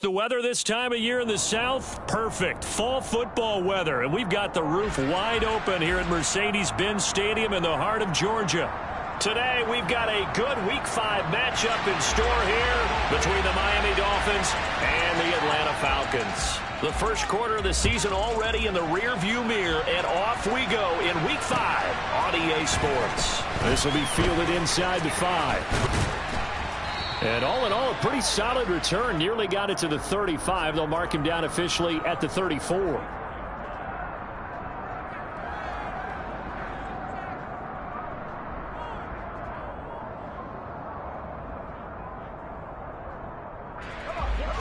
The weather this time of year in the South, perfect. Fall football weather, and we've got the roof wide open here at Mercedes-Benz Stadium in the heart of Georgia. Today, we've got a good Week 5 matchup in store here between the Miami Dolphins and the Atlanta Falcons. The first quarter of the season already in the rearview mirror, and off we go in Week 5 on EA Sports. This will be fielded inside the 5. And all in all, a pretty solid return. Nearly got it to the 35. They'll mark him down officially at the 34.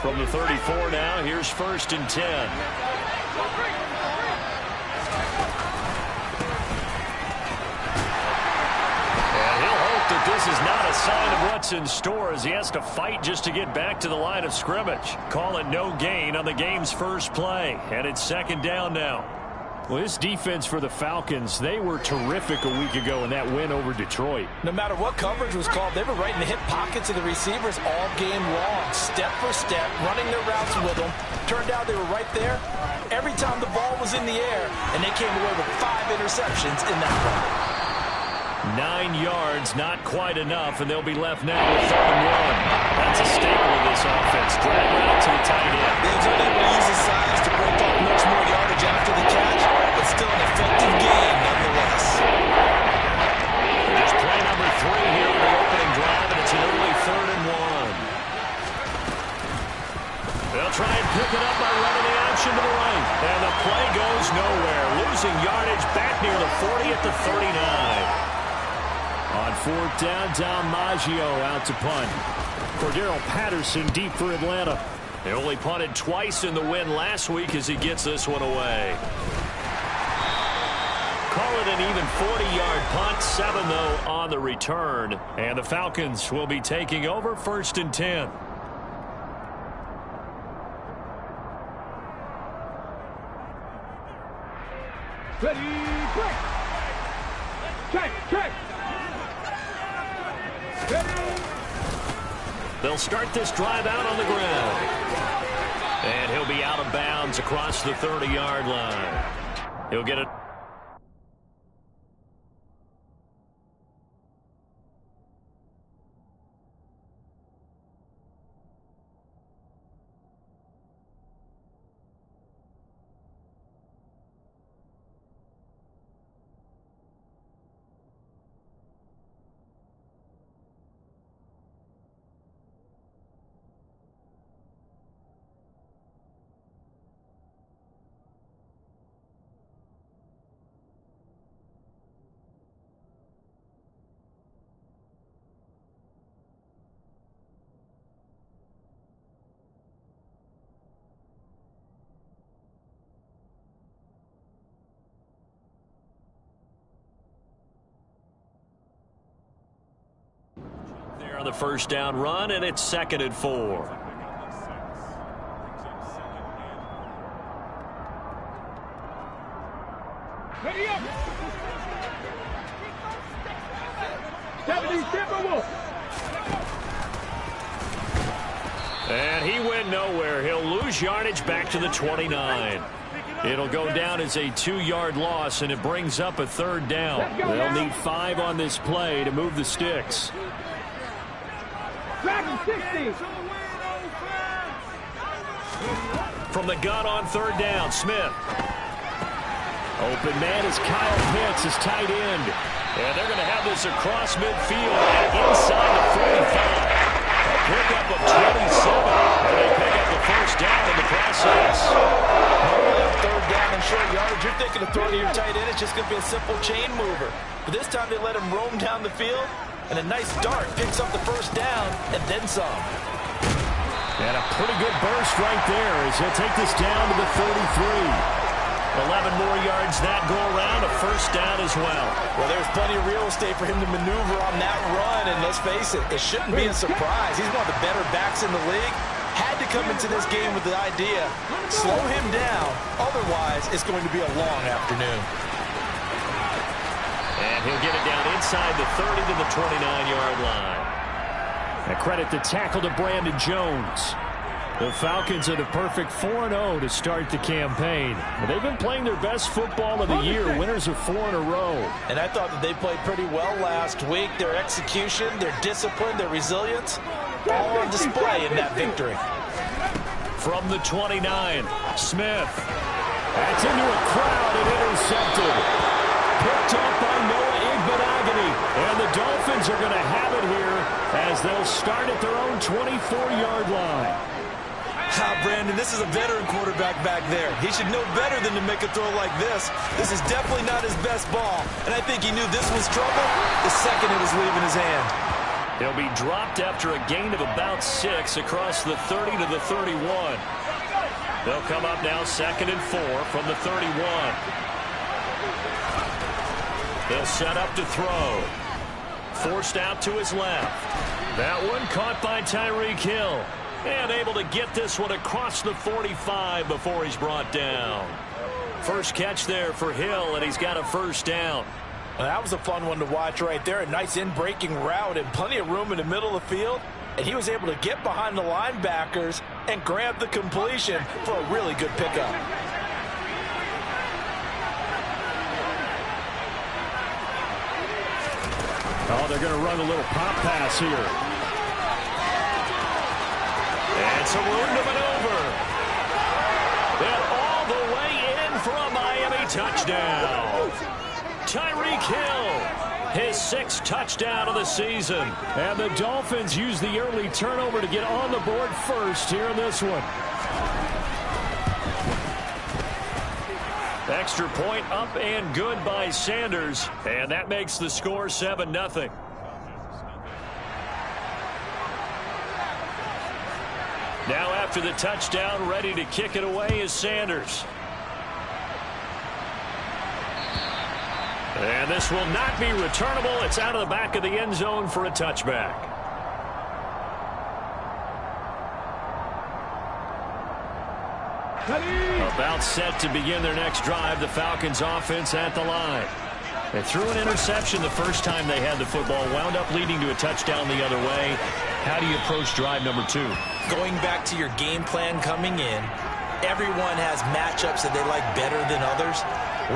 From the 34 now, here's 1st and 10. This is not a sign of what's in store as he has to fight just to get back to the line of scrimmage. Call it no gain on the game's first play, and it's 2nd down now. Well, this defense for the Falcons, they were terrific a week ago in that win over Detroit. No matter what coverage was called, they were right in the hip pockets of the receivers all game long, step for step, running their routes with them. Turned out they were right there every time the ball was in the air, and they came away with 5 interceptions in that run. 9 yards, not quite enough, and they'll be left now with 3rd and 1. That's a staple of this offense. Drag route to the tight end. They was unable to use his size to break off much more yardage after the catch, but still an effective game nonetheless. Just play number 3 here in the opening drive, and it's an early 3rd and 1. They'll try and pick it up by running the option to the right. And the play goes nowhere. Losing yardage back near the 40 at the 39. On 4th down, Dom Maggio out to punt. Cordero Patterson deep for Atlanta. They only punted twice in the win last week as he gets this one away. Call it an even 40-yard punt, 7 though on the return. And the Falcons will be taking over 1st and 10. Ready, break. Check. They'll start this drive out on the ground. And he'll be out of bounds across the 30-yard line. He'll get it. On the 1st down run, and it's 2nd and 4. Ready up. And he went nowhere. He'll lose yardage back to the 29. It'll go down as a 2-yard loss, and it brings up a 3rd down. They'll need 5 on this play to move the sticks. From the gun on 3rd down, Smith. Open man is Kyle Pitts, his tight end. And they're going to have this across midfield and inside the 45. A pickup of 27. And they pick up the 1st down in the process. Normally on 3rd down and short yardage, you're thinking of throwing to your tight end. It's just going to be a simple chain mover. But this time they let him roam down the field. And a nice dart picks up the 1st down and then some. And a pretty good burst right there as he'll take this down to the 33. 11 more yards that go around, a 1st down as well. Well, there's plenty of real estate for him to maneuver on that run, and let's face it, it shouldn't be a surprise. He's one of the better backs in the league. Had to come into this game with the idea, slow him down, otherwise it's going to be a long afternoon. And he'll get it down inside the 30 to the 29-yard line. A credit the tackle to Brandon Jones. The Falcons are the perfect 4-0 to start the campaign. They've been playing their best football of the year. Winners of 4 in a row. And I thought that they played pretty well last week. Their execution, their discipline, their resilience, all on display in that victory. From the 29, Smith. That's into a crowd and intercepted. Picked up by Noah Igbenogany. And the Dolphins are going to have it here as they'll start at their own 24-yard line. Brandon, this is a veteran quarterback back there. He should know better than to make a throw like this. This is definitely not his best ball, and I think he knew this was trouble the second it was leaving his hand. He'll be dropped after a gain of about 6 across the 30 to the 31. They'll come up now 2nd and 4 from the 31. They'll set up to throw. Forced out to his left. That one caught by Tyreek Hill. And able to get this one across the 45 before he's brought down. First catch there for Hill, and he's got a first down. Well, that was a fun one to watch right there. A nice in-breaking route and plenty of room in the middle of the field. And he was able to get behind the linebackers and grab the completion for a really good pickup. Oh, they're going to run a little pop pass here. And some room to maneuver. And all the way in for a Miami touchdown. Tyreek Hill, his 6th touchdown of the season. And the Dolphins use the early turnover to get on the board first here in this one. Extra point up and good by Sanders. And that makes the score 7-0. Now after the touchdown, ready to kick it away is Sanders. And this will not be returnable. It's out of the back of the end zone for a touchback. About set to begin their next drive. The Falcons offense at the line. They threw an interception the first time they had the football. Wound up leading to a touchdown the other way. How do you approach drive number 2? Going back to your game plan coming in, everyone has matchups that they like better than others.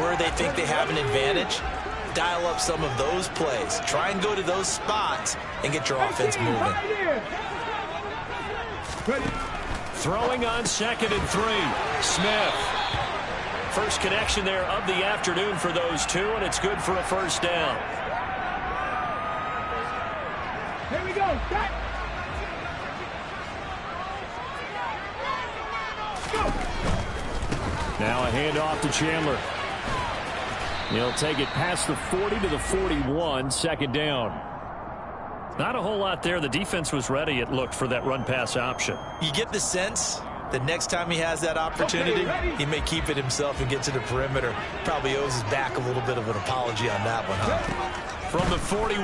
Where they think they have an advantage, dial up some of those plays. Try and go to those spots and get your offense moving. Throwing on 2nd and 3. Smith. First connection there of the afternoon for those two, and it's good for a first down. Here we go. Back. Now a handoff to Chandler. He'll take it past the 40 to the 41, 2nd down. Not a whole lot there. The defense was ready, it looked, for that run-pass option. You get the sense that next time he has that opportunity, he may keep it himself and get to the perimeter. Probably owes his back a little bit of an apology on that one, huh? From the 41,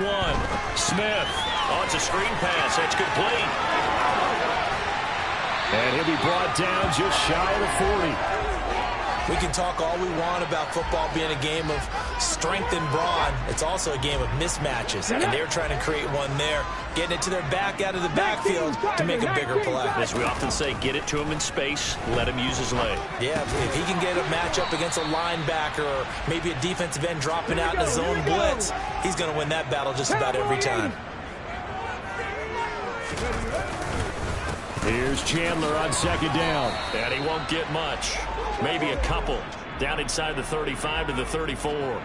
Smith. Oh, it's a screen pass. That's complete. And he'll be brought down just shy of the 40. We can talk all we want about football being a game of strength and brawn. It's also a game of mismatches, and they're trying to create one there, getting it to their back out of the backfield to make a bigger play. As we often say, get it to him in space, let him use his leg. Yeah, if he can get a matchup against a linebacker or maybe a defensive end dropping out in a zone blitz, he's going to win that battle just about every time. Here's Chandler on 2nd down. And he won't get much. Maybe a couple. Down inside the 35 to the 34.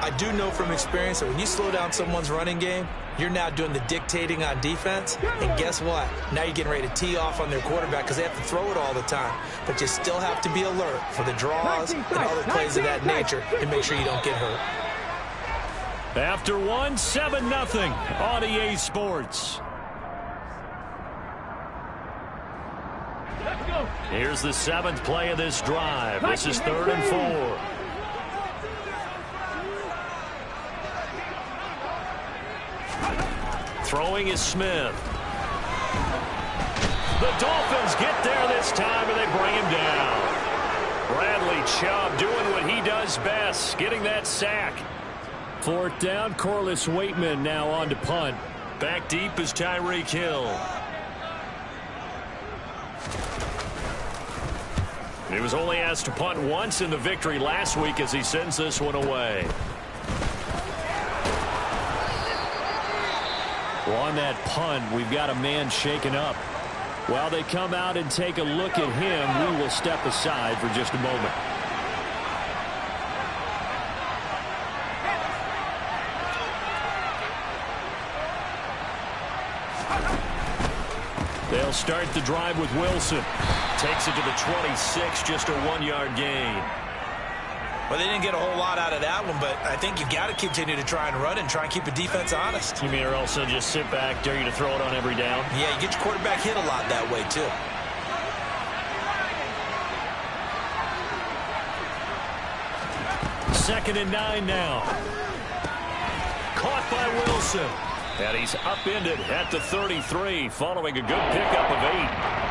I do know from experience that when you slow down someone's running game, you're now doing the dictating on defense. And guess what? Now you're getting ready to tee off on their quarterback because they have to throw it all the time. But you still have to be alert for the draws and other plays of that nature to make sure you don't get hurt. After one, 7-0 on EA Sports. Here's the 7th play of this drive. This is 3rd and 4. Throwing is Smith. The Dolphins get there this time, and they bring him down. Bradley Chubb doing what he does best, getting that sack. 4th down, Corliss Waitman now on to punt. Back deep is Tyreek Hill. He was only asked to punt once in the victory last week as he sends this one away. Well, on that punt, we've got a man shaken up. While they come out and take a look at him, we will step aside for just a moment. They'll start the drive with Wilson. Takes it to the 26, just a 1-yard gain. Well, they didn't get a whole lot out of that one, but I think you've got to continue to try and run and try and keep the defense honest. You mean or else they'll just sit back, dare you to throw it on every down? Yeah, you get your quarterback hit a lot that way, too. Second and 9 now. Caught by Wilson. And he's upended at the 33 following a good pickup of 8.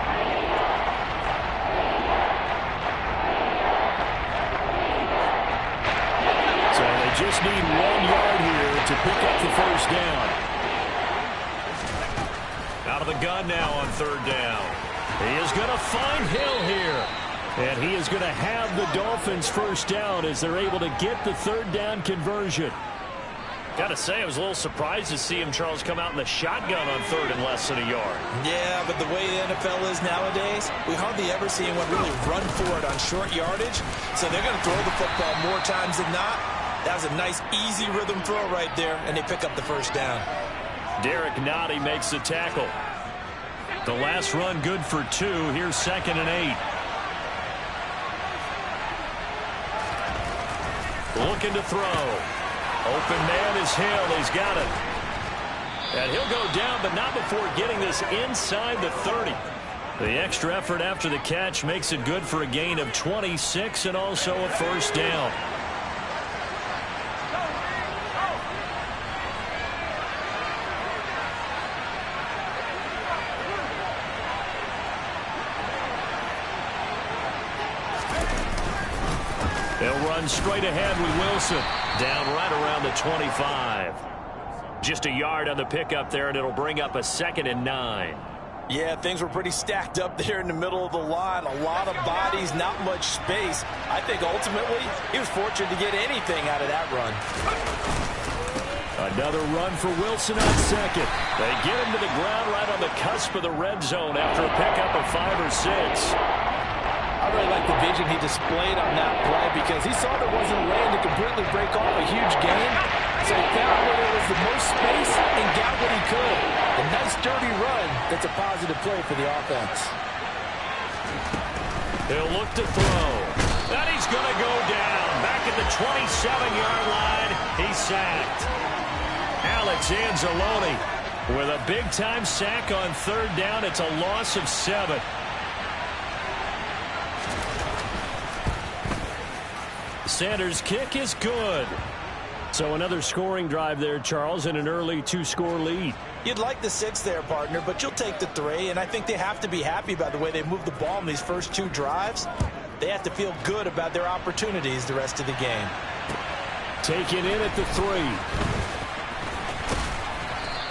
Just need 1 yard here to pick up the first down. Out of the gun now on 3rd down. He is going to find Hill here. And he is going to have the Dolphins first down as they're able to get the 3rd down conversion. Got to say, I was a little surprised to see him, Charles, come out in the shotgun on 3rd and less than a yard. Yeah, but the way the NFL is nowadays, we hardly ever see anyone really run for it on short yardage. So they're going to throw the football more times than not. That was a nice, easy rhythm throw right there, and they pick up the first down. Derek Nottie makes the tackle. The last run good for 2. Here's 2nd and 8. Looking to throw. Open man is Hill. He's got it. And he'll go down, but not before getting this inside the 30. The extra effort after the catch makes it good for a gain of 26 and also a first down. They'll run straight ahead with Wilson. Down right around the 25. Just a yard on the pickup there, and it'll bring up a 2nd and 9. Yeah, things were pretty stacked up there in the middle of the line. A lot of bodies, not much space. I think ultimately he was fortunate to get anything out of that run. Another run for Wilson on 2nd. They get him to the ground right on the cusp of the red zone after a pickup of 5 or 6. I really like the vision he displayed on that play because he saw there wasn't a lane to completely break off a huge gain. So he found where there was the most space and got what he could. A nice, dirty run that's a positive play for the offense. He'll look to throw. And he's going to go down. Back at the 27-yard line. He's sacked. Alex Anzalone with a big-time sack on 3rd down. It's a loss of 7. Sanders' kick is good. So another scoring drive there, Charles, and an early 2-score lead. You'd like the 6 there, partner, but you'll take the 3, and I think they have to be happy about the way they moved the ball in these first 2 drives. They have to feel good about their opportunities the rest of the game. Taken in at the 3.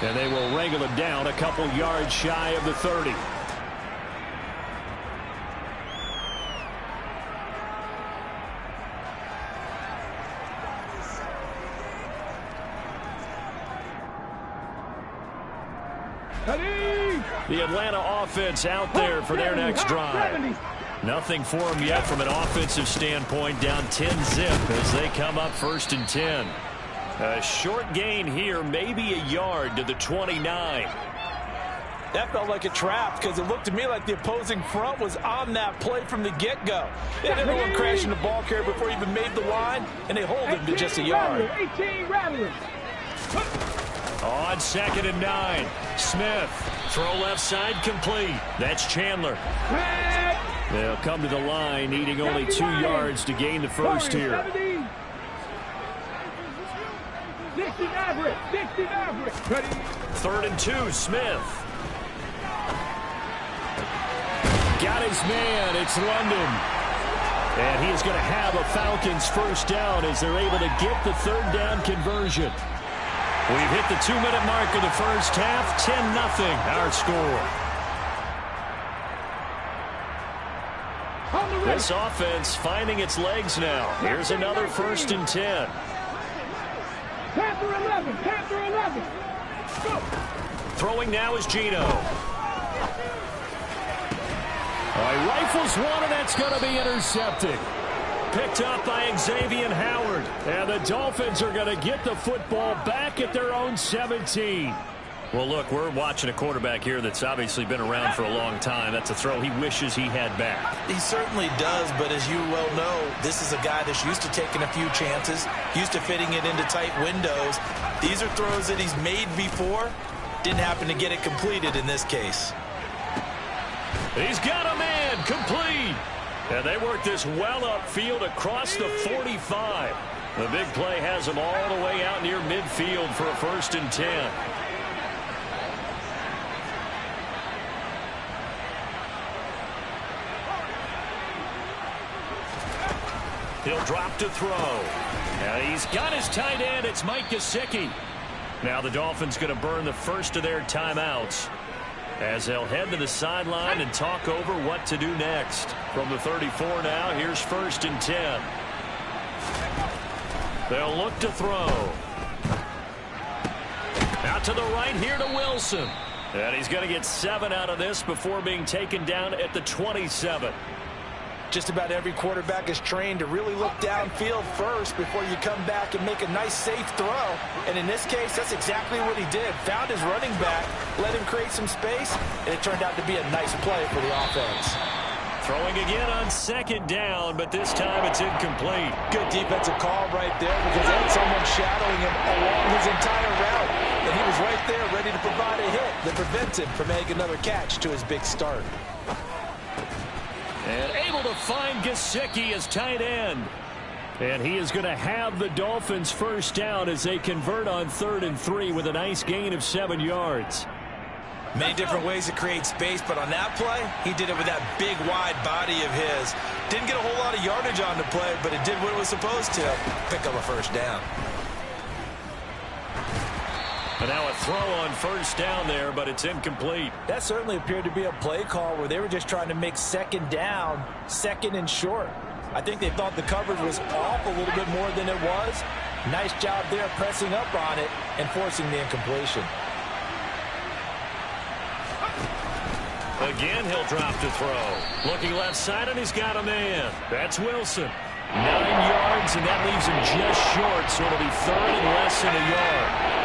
And they will wrangle it down a couple yards shy of the 30. The Atlanta offense out there for their next drive. Nothing for them yet from an offensive standpoint. Down 10-zip as they come up 1st and 10. A short gain here, maybe a yard to the 29. That felt like a trap because it looked to me like the opposing front was on that play from the get-go. They had everyone crashing the ball carrier before he even made the line, and they hold him to just a yard. 18 rattlers. On 2nd and 9. Smith. Throw left side complete. That's Chandler. They'll come to the line needing only 2 yards to gain the first here. 3rd and 2. Smith. Got his man. It's London. And he is going to have a Falcons first down as they're able to get the 3rd down conversion. We've hit the 2-minute mark of the first half. 10-0 our score. This offense finding its legs now. Here's another 1st and 10. Panther 11, Panther 11. Go. Throwing now is Gino. He rifles one, and that's going to be intercepted. Picked up by Xavier Howard. And the Dolphins are going to get the football back at their own 17. Well, look, we're watching a quarterback here that's obviously been around for a long time. That's a throw he wishes he had back. He certainly does, but as you well know, this is a guy that's used to taking a few chances, used to fitting it into tight windows. These are throws that he's made before. Didn't happen to get it completed in this case. He's got a man complete. And they work this well upfield across the 45. The big play has him all the way out near midfield for a 1st and 10. He'll drop to throw. And he's got his tight end. It's Mike Gesicki. Now the Dolphins going to burn the first of their timeouts as they'll head to the sideline and talk over what to do next. From the 34 now, here's 1st and 10. They'll look to throw. Out to the right here to Wilson. And he's going to get 7 out of this before being taken down at the 27. Just about every quarterback is trained to really look downfield first before you come back and make a nice, safe throw. And in this case, that's exactly what he did. Found his running back, let him create some space, and it turned out to be a nice play for the offense. Throwing again on 2nd down, but this time it's incomplete. Good defensive call right there because they had someone shadowing him along his entire route. And he was right there ready to provide a hit that prevents him from making another catch to his big start. And able to find Gesicki as tight end. And he is going to have the Dolphins 1st down as they convert on 3rd and 3 with a nice gain of 7 yards. Many different ways to create space, but on that play, he did it with that big, wide body of his. Didn't get a whole lot of yardage on the play, but it did what it was supposed to. Pick up a 1st down. And now a throw on 1st down there, but it's incomplete. That certainly appeared to be a play call where they were just trying to make 2nd down, 2nd and short. I think they thought the coverage was off a little bit more than it was. Nice job there pressing up on it and forcing the incompletion. Again, he'll drop to throw. Looking left side, and he's got a man. That's Wilson. 9 yards, and that leaves him just short, so it'll be 3rd and less than a yard.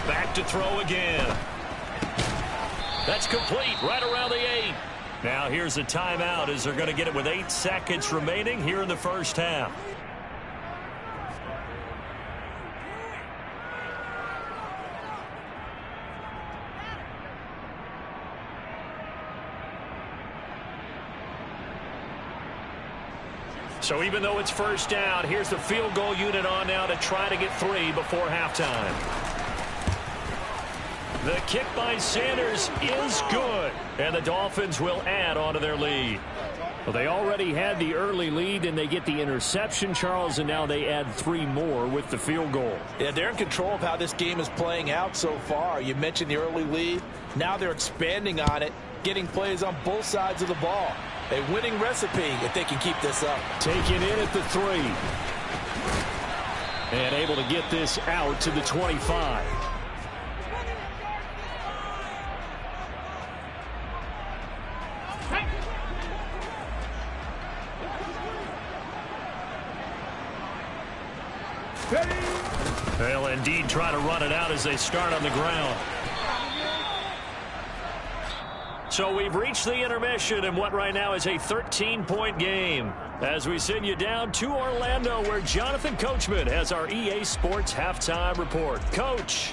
Back to throw again. That's complete right around the 8. Now here's a timeout as they're going to get it with 8 seconds remaining here in the 1st half. So even though it's 1st down, here's the field goal unit on now to try to get 3 before halftime. The kick by Sanders is good, and the Dolphins will add on to their lead. Well, they already had the early lead, and they get the interception, Charles, and now they add 3 more with the field goal. Yeah, they're in control of how this game is playing out so far. You mentioned the early lead. Now they're expanding on it, getting plays on both sides of the ball. A winning recipe if they can keep this up. Taken in at the 3. And able to get this out to the 25. They'll indeed try to run it out as they start on the ground. So we've reached the intermission in what right now is a 13-point game as we send you down to Orlando where Jonathan Coachman has our EA Sports halftime report. Coach.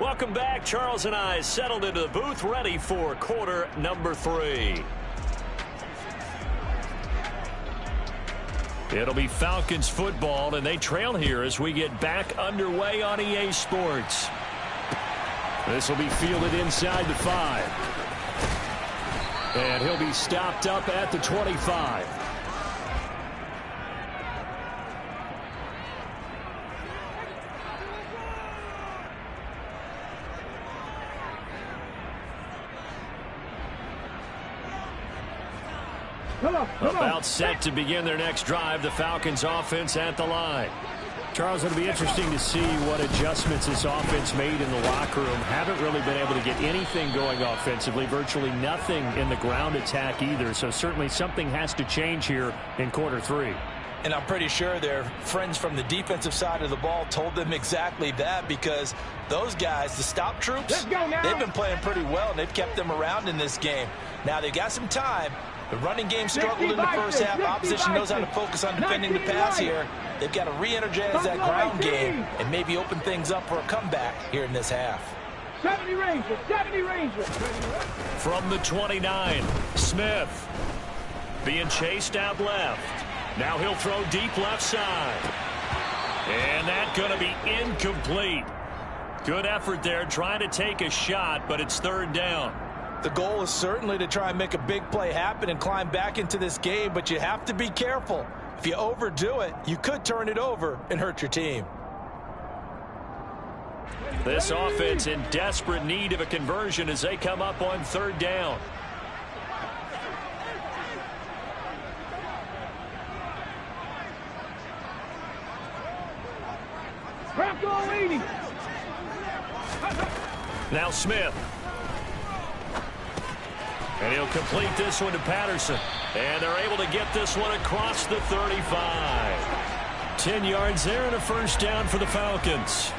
Welcome back. Charles and I settled into the booth ready for quarter number 3. It'll be Falcons football, and they trail here as we get back underway on EA Sports. This will be fielded inside the 5. And he'll be stopped up at the 25. About set to begin their next drive. The Falcons offense at the line. Charles, it'll be interesting to see what adjustments this offense made in the locker room. Haven't really been able to get anything going offensively. Virtually nothing in the ground attack either. So certainly something has to change here in quarter 3. And I'm pretty sure their friends from the defensive side of the ball told them exactly that, because those guys, the stop troops, they've been playing pretty well, and they've kept them around in this game. Now, they've got some time. The running game struggled in the first half. Opposition knows how to focus on defending the pass here. They've got to re-energize that ground game and maybe open things up for a comeback here in this half. 70 Rangers, 70 Rangers. From the 29, Smith being chased out left. Now he'll throw deep left side. And that's going to be incomplete. Good effort there trying to take a shot, but it's third down. The goal is certainly to try and make a big play happen and climb back into this game, but you have to be careful. If you overdo it, you could turn it over and hurt your team. This offense in desperate need of a conversion as they come up on third down. Now Smith. And he'll complete this one to Patterson. And they're able to get this one across the 35. 10 yards there and a first down for the Falcons.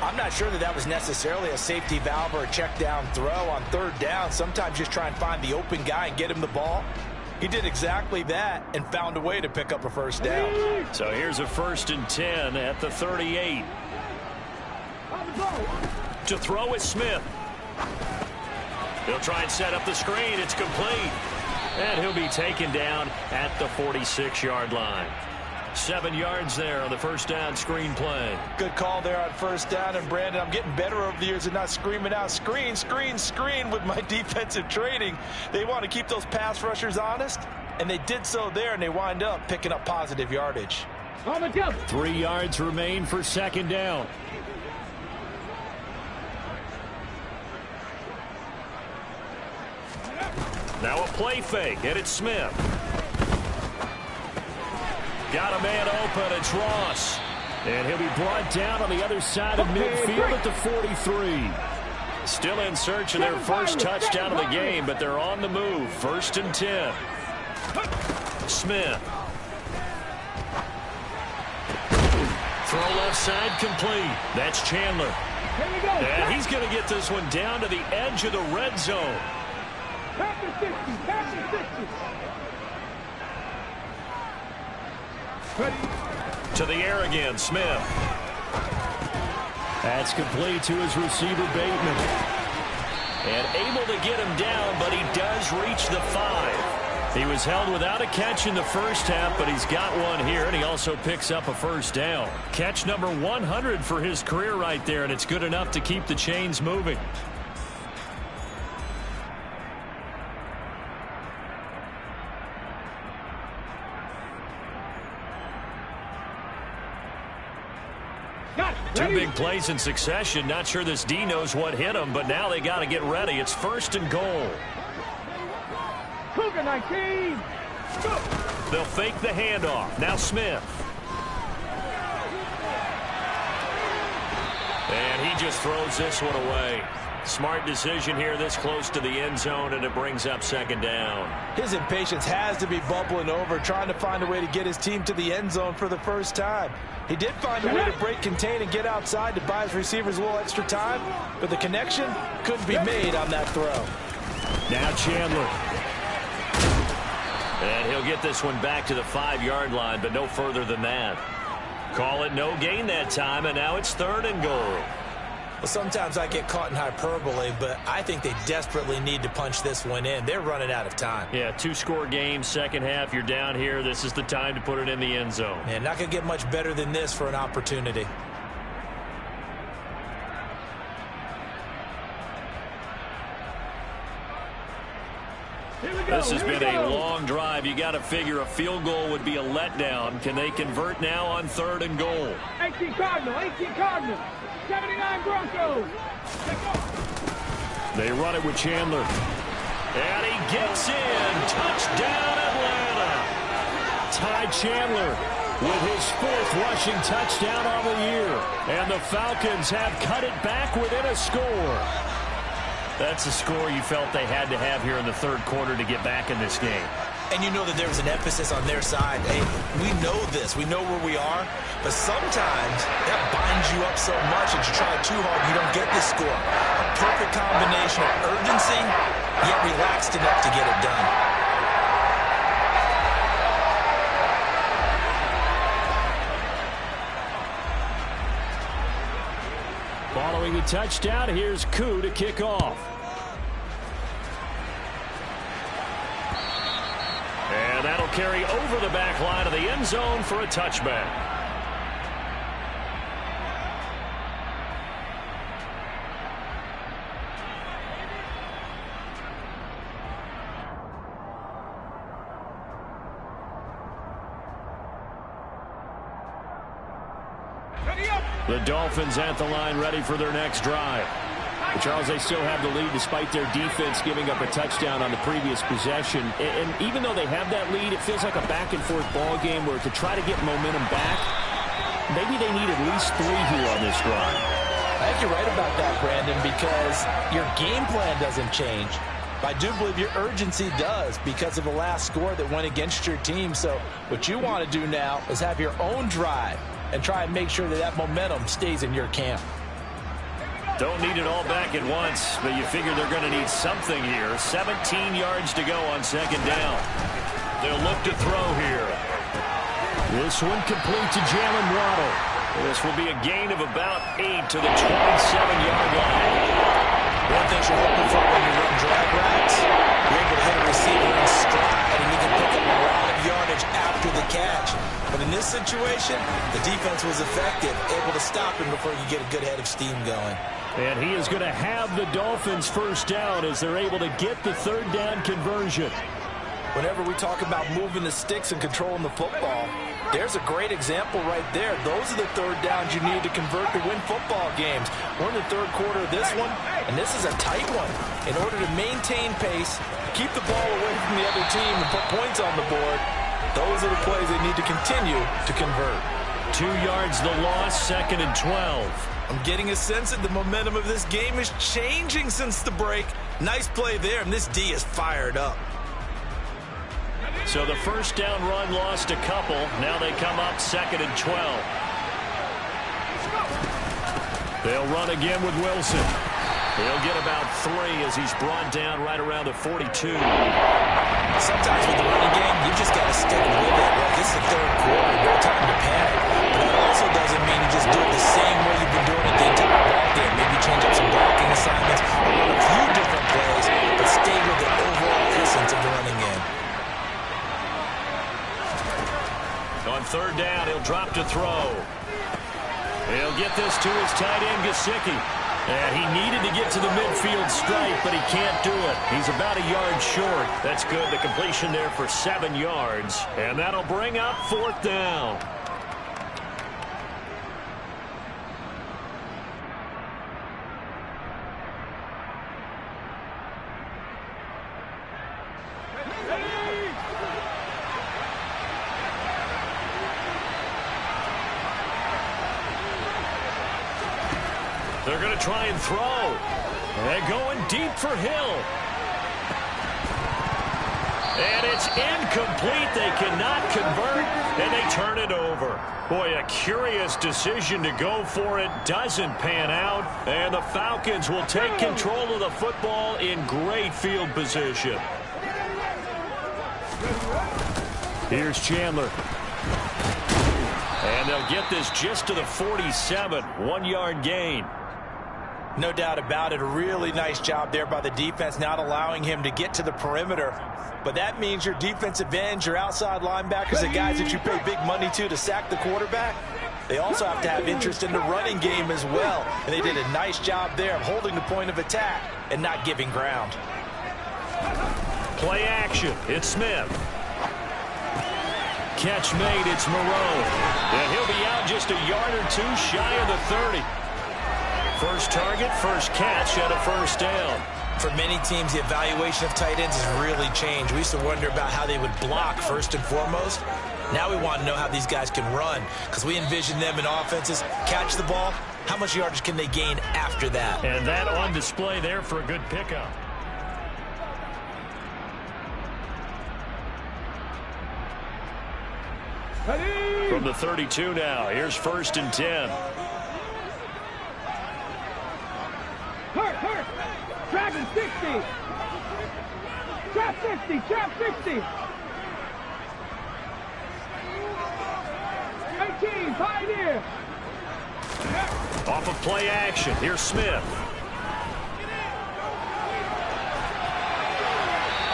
I'm not sure that was necessarily a safety valve or a check down throw on third down. Sometimes just try and find the open guy and get him the ball. He did exactly that and found a way to pick up a first down. So here's a 1st and 10 at the 38. To throw is Smith. He'll try and set up the screen. It's complete. And he'll be taken down at the 46-yard line. 7 yards there on the first down screen play. Good call there on first down. And, Brandon, I'm getting better over the years and not screaming out screen, screen, screen with my defensive training. They want to keep those pass rushers honest, and they did so there, and they wind up picking up positive yardage. 3 yards remain for second down. Now a play fake, and it's Smith. Got a man open, it's Ross. And he'll be brought down on the other side of midfield at the 43. Still in search of their first touchdown of the game, but they're on the move. 1st and 10. Smith. Throw left side complete. That's Chandler. And he's going to get this one down to the edge of the red zone. Back to 60, back to 60. To the air again, Smith. That's complete to his receiver, Bateman. And able to get him down, but he does reach the 5. He was held without a catch in the first half, but he's got one here, and he also picks up a first down. Catch number 100 for his career right there, and it's good enough to keep the chains moving. Two big plays in succession. Not sure this D knows what hit him, but now they got to get ready. It's 1st and goal. Cougar 19. They'll fake the handoff. Now Smith. And he just throws this one away. Smart decision here this close to the end zone, and it brings up second down. His impatience has to be bubbling over, trying to find a way to get his team to the end zone for the first time. He did find a way to break contain and get outside to buy his receivers a little extra time, but the connection couldn't be made on that throw. Now Chandler. And he'll get this one back to the 5-yard line, but no further than that. Call it no gain that time, and now it's 3rd and goal. Well, sometimes I get caught in hyperbole, but I think they desperately need to punch this one in. They're running out of time. Yeah, 2-score game, second half, you're down here. This is the time to put it in the end zone. Man, not going to get much better than this for an opportunity. This has been a long drive. You got to figure a field goal would be a letdown. Can they convert now on 3rd and goal? 18 Cardinals, 79 Broncos. They run it with Chandler. And he gets in. Touchdown Atlanta. Ty Chandler with his 4th rushing touchdown on the year. And the Falcons have cut it back within a score. That's a score you felt they had to have here in the 3rd quarter to get back in this game. And you know that there was an emphasis on their side. Hey, we know this. We know where we are. But sometimes that binds you up so much that you try too hard and you don't get this score. A perfect combination of urgency, yet relaxed enough to get it done. Following the touchdown, here's Koo to kick off. And that'll carry over the back line of the end zone for a touchback. The Dolphins at the line ready for their next drive. Charles, they still have the lead despite their defense giving up a touchdown on the previous possession. And even though they have that lead, it feels like a back-and-forth ball game where to try to get momentum back, maybe they need at least 3 here on this drive. I think you're right about that, Brandon, because your game plan doesn't change. But I do believe your urgency does because of the last score that went against your team. So what you want to do now is have your own drive and try and make sure that that momentum stays in your camp. Don't need it all back at once, but you figure they're going to need something here. 17 yards to go on 2nd down. They'll look to throw here. This one complete to Jalen Waddle. This will be a gain of about 8 to the 27-yard line. One thing you're hoping for when you run drag routes, you're able to hit a receiver in stride, and you can pick up a lot of yardage after the catch. But in this situation, the defense was effective, able to stop him before you get a good head of steam going. And he is going to have the Dolphins 1st down as they're able to get the 3rd down conversion. Whenever we talk about moving the sticks and controlling the football, there's a great example right there. Those are the 3rd downs you need to convert to win football games. We're in the 3rd quarter of this one, and this is a tight one. In order to maintain pace, keep the ball away from the other team, and put points on the board, those are the plays they need to continue to convert. 2 yards the loss, 2nd and 12. I'm getting a sense that the momentum of this game is changing since the break. Nice play there, and this D is fired up. So the 1st down run lost a couple. Now they come up 2nd and 12. They'll run again with Wilson. He'll get about 3 as he's brought down right around the 42. Sometimes with the running game, you just got to stick with it. Like, this is the 3rd quarter, no time to panic. But that also doesn't mean you just do it the same way you've been doing it the entire ball game. Maybe change up some blocking assignments, or run a few different plays, but stay with the overall essence of the running game. On 3rd down, he'll drop to throw. He'll get this to his tight end, Gesicki. And he needed to get to the midfield stripe, but he can't do it. He's about a yard short. That's good. The completion there for 7 yards. And that'll bring up 4th down. They're going to try and throw. They're going deep for Hill. And it's incomplete. They cannot convert, and they turn it over. Boy, a curious decision to go for it. Doesn't pan out, and the Falcons will take control of the football in great field position. Here's Chandler. And they'll get this just to the 47. 1-yard gain. No doubt about it. A really nice job there by the defense, not allowing him to get to the perimeter. But that means your defensive ends, your outside linebackers, the guys that you pay big money to sack the quarterback, they also have to have interest in the running game as well. And they did a nice job there of holding the point of attack and not giving ground. Play action. It's Smith. Catch made. It's Moreau. And he'll be out just a yard or 2 shy of the 30. First target, first catch, and a 1st down. For many teams, the evaluation of tight ends has really changed. We used to wonder about how they would block first and foremost. Now we want to know how these guys can run, because we envision them in offenses. Catch the ball, how much yardage can they gain after that? And that on display there for a good pickup. From the 32 now, here's 1st and 10. Hurt. Dragon 60. Trap 60. Trap 60. 18. Pioneer. Off of play action. Here's Smith.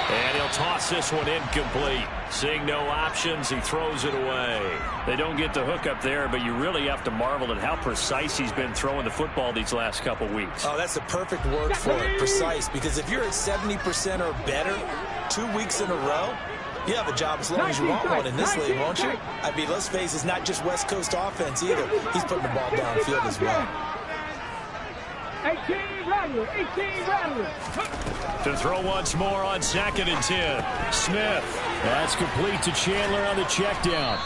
And he'll toss this one incomplete. Seeing no options, he throws it away. They don't get the hook up there, but you really have to marvel at how precise he's been throwing the football these last couple weeks. Oh, that's the perfect word for it, precise. Because if you're at 70% or better 2 weeks in a row, you have a job as long as you want one in this league, won't you? I mean, let's face it, it's not just West Coast offense either. He's putting the ball downfield as well. 18 Rattler. 18 Rattler. To throw once more on 2nd and 10. Smith. That's complete to Chandler on the check down.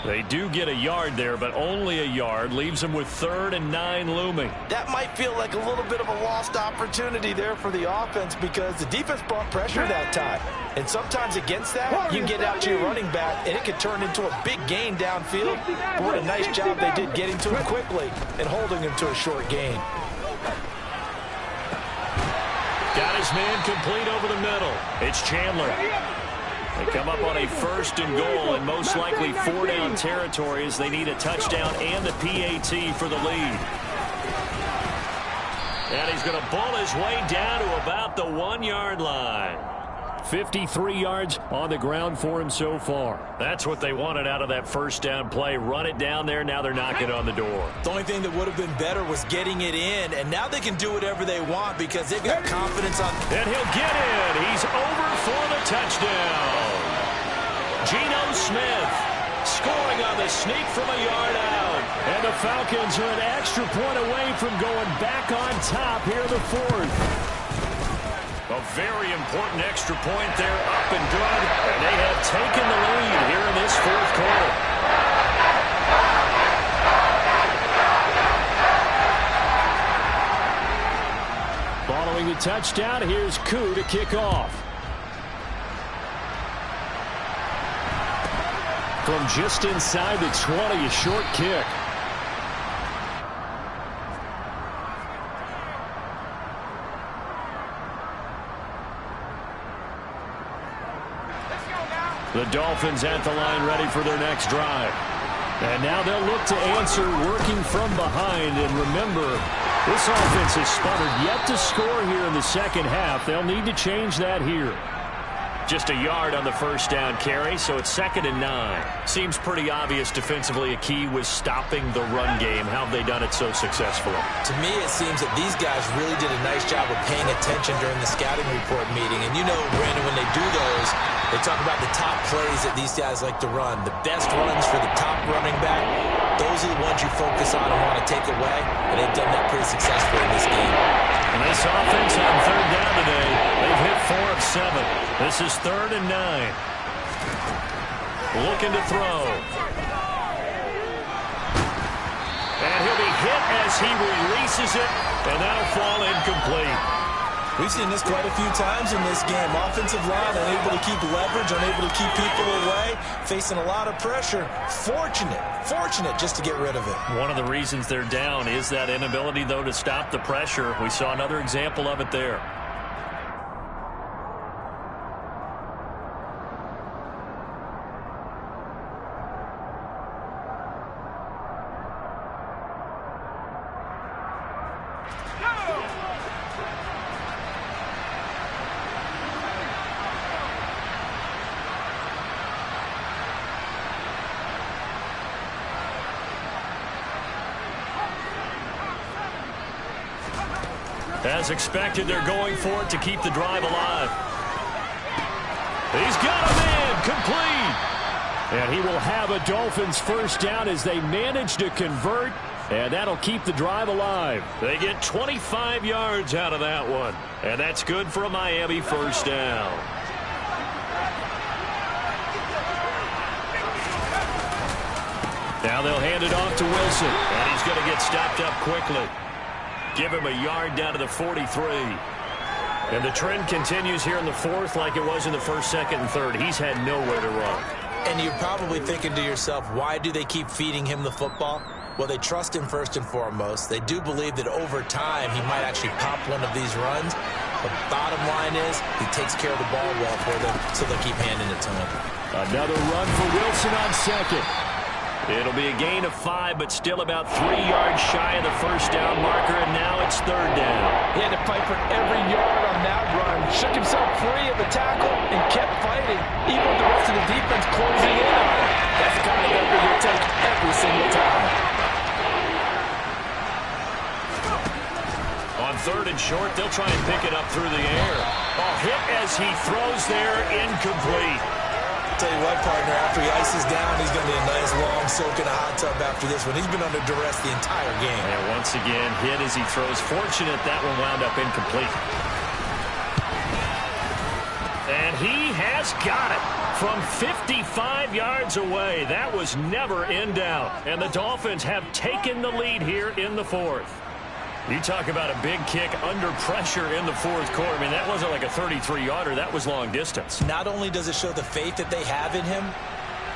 They do get a yard there, but only a yard. Leaves them with 3rd and 9 looming. That might feel like a little bit of a lost opportunity there for the offense, because the defense brought pressure that time. And sometimes against that, you can get out to your running back, and it could turn into a big gain downfield. But what a nice job they did getting to him quickly and holding him to a short gain. Got his man complete over the middle. It's Chandler. They come up on a 1st and goal, and most likely 4-down territory as they need a touchdown and a PAT for the lead. And he's going to bull his way down to about the 1-yard line. 53 yards on the ground for him so far. That's what they wanted out of that 1st down play. Run it down there. Now they're knocking on the door. The only thing that would have been better was getting it in, and now they can do whatever they want because they've got confidence on. And he'll get in. He's over for the touchdown. Geno Smith scoring on the sneak from a yard out. And the Falcons are an extra point away from going back on top here in the 4th. A very important extra point there, up and good. And they have taken the lead here in this 4th quarter. Following the touchdown, here's Koo to kick off. From just inside the 20, a short kick. The Dolphins at the line ready for their next drive. And now they'll look to answer working from behind. And remember, this offense has sputtered yet to score here in the 2nd half. They'll need to change that here. Just a yard on the 1st down carry, so it's 2nd and 9. Seems pretty obvious defensively a key was stopping the run game. How have they done it so successfully? To me, it seems that these guys really did a nice job of paying attention during the scouting report meeting. And you know, Brandon, when they do those, they talk about the top plays that these guys like to run. The best runs for the top running back, those are the ones you focus on and want to take away. And they've done that pretty successfully in this game. And this offense on 3rd down today, they've hit 4 of 7. This is 3rd and 9. Looking to throw. And he'll be hit as he releases it, and that'll fall incomplete. We've seen this quite a few times in this game. Offensive line unable to keep leverage, unable to keep people away, facing a lot of pressure. Fortunate just to get rid of it. One of the reasons they're down is that inability, though, to stop the pressure. We saw another example of it there. As expected, they're going for it to keep the drive alive. He's got a man complete. And he will have a Dolphins 1st down as they manage to convert. And that'll keep the drive alive. They get 25 yards out of that one. And that's good for a Miami first down. Now they'll hand it off to Wilson. And he's going to get stopped up quickly. Give him a yard down to the 43. And the trend continues here in the fourth like it was in the first, second, and third. He's had nowhere to run. And you're probably thinking to yourself, why do they keep feeding him the football? Well, they trust him first and foremost. They do believe that over time he might actually pop one of these runs. But bottom line is he takes care of the ball well for them, so they'll keep handing it to him. Another run for Wilson on second. It'll be a gain of 5, but still about 3 yards shy of the first down marker, and now it's third down. He had to fight for every yard on that run. Shook himself free of the tackle and kept fighting, even with the rest of the defense closing in on him. That's the kind of effort he'll take every single time. On third and short, they'll try and pick it up through the air. A hit as he throws there, incomplete. Tell you what, partner, after he ices down, he's going to be a nice long soak in a hot tub after this one. He's been under duress the entire game. And once again, hit as he throws. Fortunate that one wound up incomplete. And he has got it from 55 yards away. That was never in doubt. And the Dolphins have taken the lead here in the fourth. You talk about a big kick under pressure in the fourth quarter. I mean, that wasn't like a 33-yarder. That was long distance. Not only does it show the faith that they have in him,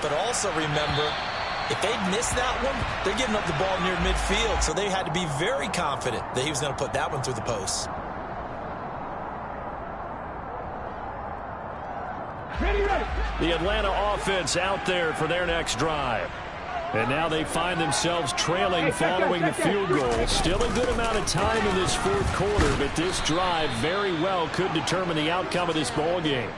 but also remember, if they'd missed that one, they're giving up the ball near midfield, so they had to be very confident that he was going to put that one through the post. The Atlanta offense out there for their next drive. And now they find themselves trailing following the field goal. Still a good amount of time in this fourth quarter, but this drive very well could determine the outcome of this ball game.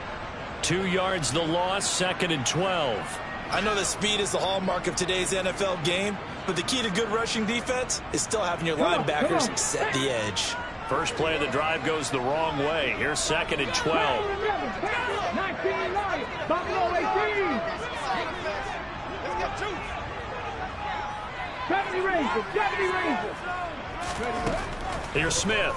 2 yards the loss, second and 12. I know that speed is the hallmark of today's NFL game, but the key to good rushing defense is still having your linebackers set the edge. First play of the drive goes the wrong way. Here's second and 12. 19 yards, Buffalo 18. 70 Rangers, 70 Rangers. Here's Smith.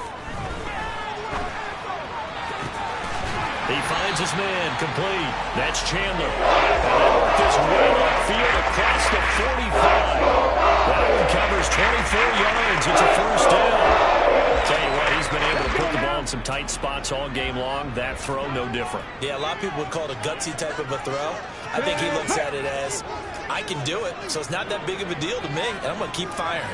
He finds his man, complete. That's Chandler. And that work is way upfield across the 45. That one covers 24 yards. It's a first down. Tell you what, he's been able to put the ball in some tight spots all game long. That throw, no different. Yeah, a lot of people would call it a gutsy type of a throw. I think he looks at it as, I can do it, so it's not that big of a deal to me, and I'm going to keep firing.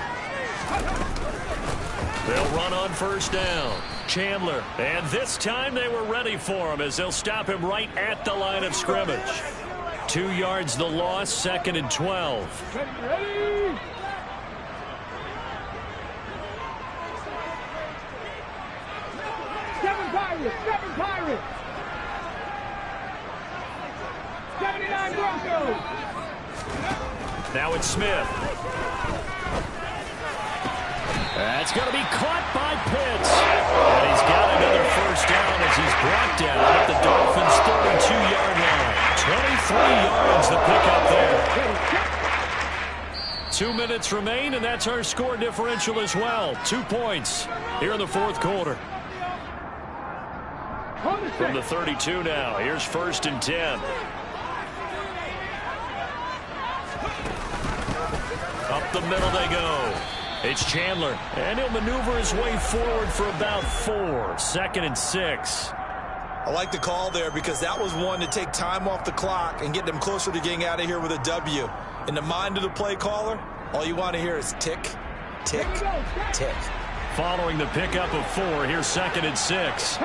They'll run on first down. Chandler, and this time they were ready for him as they'll stop him right at the line of scrimmage. 2 yards the loss, second and 12. Ready? Seven Pirates. 79 Broncos. Now it's Smith. That's going to be caught by Pitts. And he's got another first down as he's brought down at the Dolphins' 32-yard line. 23 yards the pickup there. 2 minutes remain, and that's our score differential as well. 2 points here in the fourth quarter. From the 32 now, here's first and 10. Up the middle they go. It's Chandler, and he'll maneuver his way forward for about 4. Second and 6. I like the call there because that was one to take time off the clock and get them closer to getting out of here with a W. In the mind of the play caller, all you want to hear is tick, tick, tick. Following the pickup of 4, here's second and 6.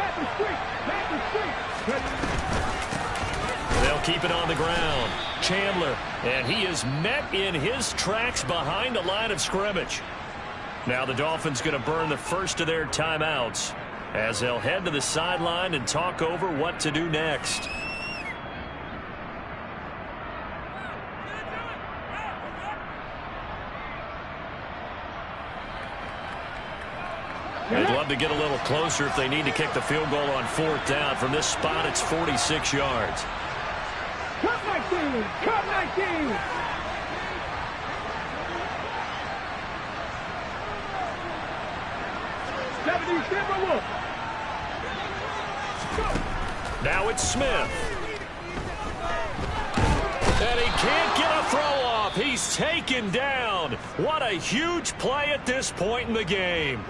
They'll keep it on the ground. Chandler, and he is met in his tracks behind the line of scrimmage. Now the Dolphins going to burn the first of their timeouts as they'll head to the sideline and talk over what to do next. They'd love to get a little closer if they need to kick the field goal on fourth down. From this spot, it's 46 yards. Cut 19! Cut 19! Now it's Smith. And he can't get a throw off. He's taken down. What a huge play at this point in the game.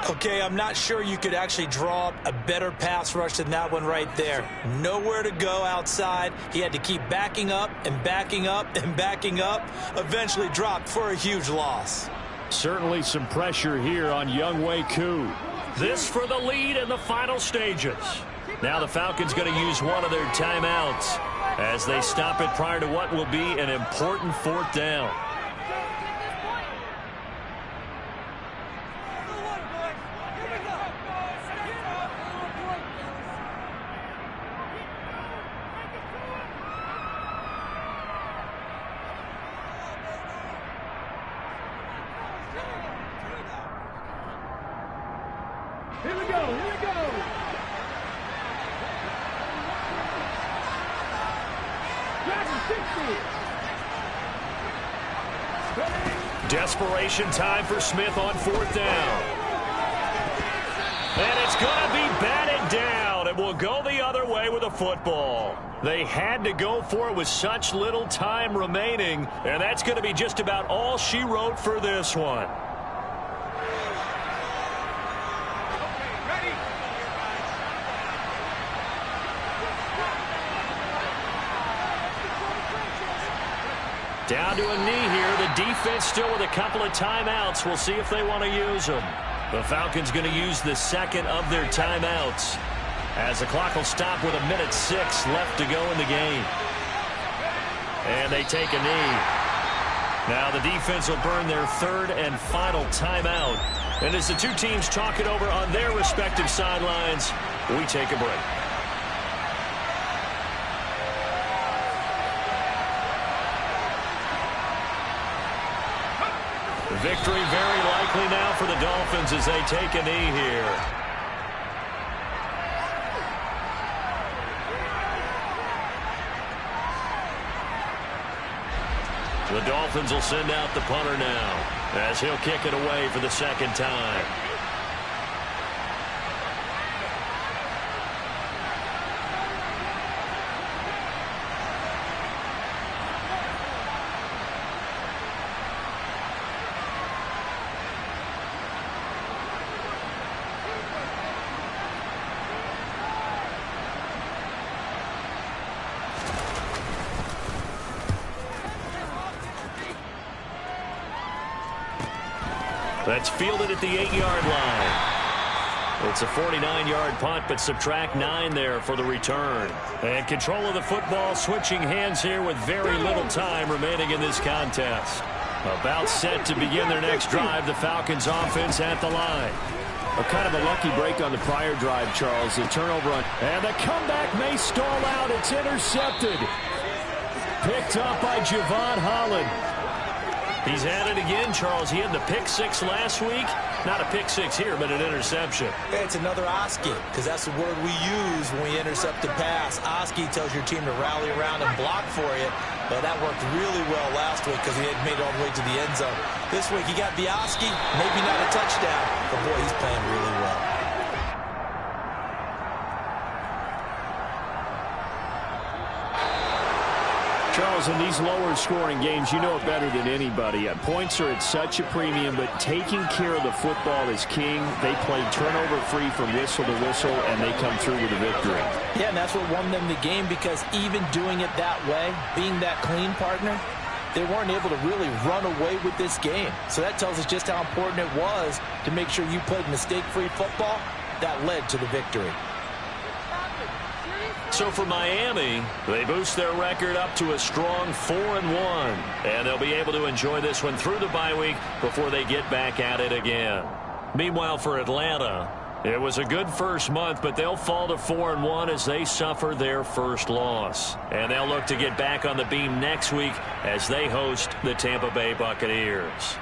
Okay, I'm not sure you could actually draw up a better pass rush than that one right there. Nowhere to go outside. He had to keep backing up and backing up and backing up. Eventually dropped for a huge loss. Certainly some pressure here on Younghoe Koo. This for the lead in the final stages. Now the Falcons going to use one of their timeouts as they stop it prior to what will be an important fourth down. Here we go, here we go. Desperation time for Smith on fourth down. And it's going to be batted down. It will go the other way with a football. They had to go for it with such little time remaining, and that's going to be just about all she wrote for this one. Down to a knee here. The defense still with a couple of timeouts. We'll see if they want to use them. The Falcons going to use the second of their timeouts as the clock will stop with 1:06 left to go in the game. And they take a knee. Now the defense will burn their third and final timeout. And as the two teams talk it over on their respective sidelines, we take a break. Victory very likely now for the Dolphins as they take a knee here. The Dolphins will send out the punter now as he'll kick it away for the second time. That's fielded at the 8-yard line. It's a 49-yard punt, but subtract 9 there for the return. And control of the football switching hands here with very little time remaining in this contest. About set to begin their next drive, the Falcons offense at the line. A kind of a lucky break on the prior drive, Charles. The turnover on. And the comeback may stall out. It's intercepted. Picked up by Javon Holland. He's at it again, Charles. He had the pick six last week. Not a pick six here, but an interception. Hey, it's another Oski, because that's the word we use when we intercept the pass. Oski tells your team to rally around and block for you. But that worked really well last week because he had made it all the way to the end zone. This week he got the Oski, maybe not a touchdown, but boy, he's playing really well. Charles, in these lower-scoring games, you know it better than anybody. Points are at such a premium, but taking care of the football is king. They played turnover-free from whistle to whistle, and they come through with a victory. Yeah, and that's what won them the game, because even doing it that way, being that clean partner, they weren't able to really run away with this game. So that tells us just how important it was to make sure you played mistake-free football. That led to the victory. So for Miami, they boost their record up to a strong 4-1. And they'll be able to enjoy this one through the bye week before they get back at it again. Meanwhile, for Atlanta, it was a good first month, but they'll fall to 4-1 as they suffer their first loss. And they'll look to get back on the beam next week as they host the Tampa Bay Buccaneers.